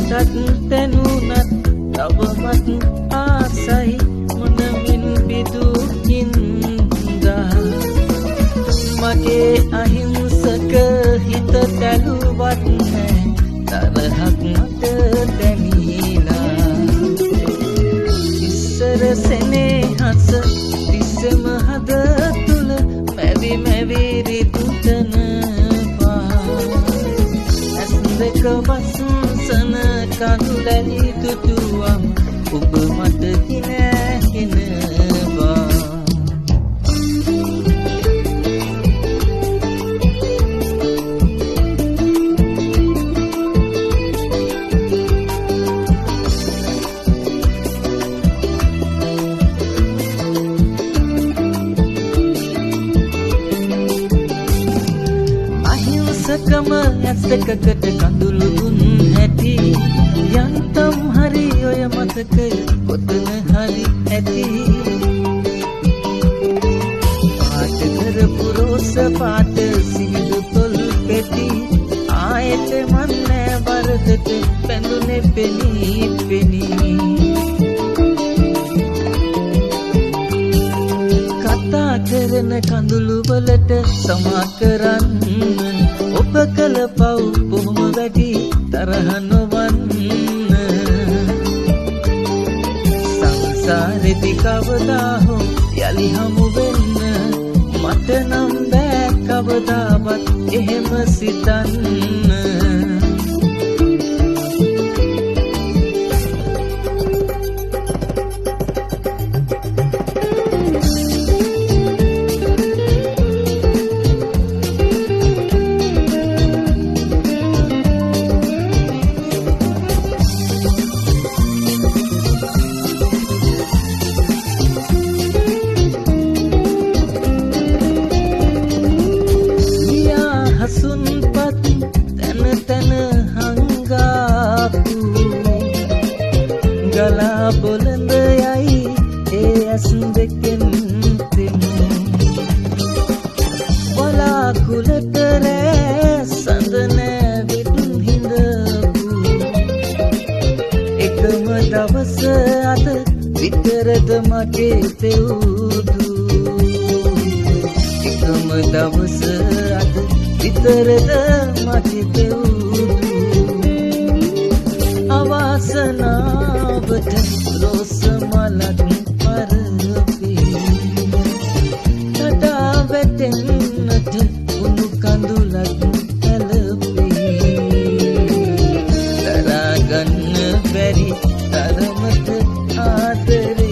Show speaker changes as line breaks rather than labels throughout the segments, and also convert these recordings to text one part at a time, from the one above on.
තැනුනත් තවමත් ආසයි මොනමින් බිදුකින්දා මගේ අහිංසක හිත තැළුවත් නෑ තරහක් මට දැනීලා ඉස්සර සෙනෙහස තිස්සම හද තුල මැවි මැවි රිදුතනවා ඇස් දෙක වසන්සන කඳුලැලි දුටුවම් ඔබ මට කිනැහෙනවා අහිංසකම ඇස් දෙකකට කඳුළු දුන් හැටි යන්තම් හරි ඔය මතකය කොතන හරි ඇති පාට කරපු රෝස පාට සිවිඳු තොල් පෙති ආයෙත් මන් නෑ වරදට පැඳුනේ පෙනී පෙනී කතා කරන කඳුළු වලට සමා කරන්න ඔබ කළ පව් බොහොම වැඩි තරහ නොවන්න සංසාරෙදි කවදා හෝ යලි හමු වෙන්න මට නම් බෑ කවදාවත් එහෙම සිතන්න ගලා බොළඳ යයි ඒ ඇස් දෙකෙන් දෙමු වලාකුළට රෑ සඳ නැවිත් හිඳපු එකම දවස අද විතරද මගේ පෙවුදු එකම දවස අද විතරද මගේ පෙවුදු අවාසනාවට රෝස මලක් පරපී තඩා වැටෙන්නට උණු කඳුලක් පැලපී තරගන්න බැරි තරමට ආදරේ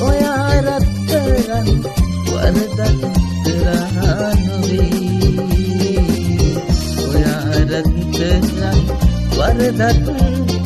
ඔයා රත්තරන් වරදක් කරා නොවේ ඔයා රත්තරන් වරදක්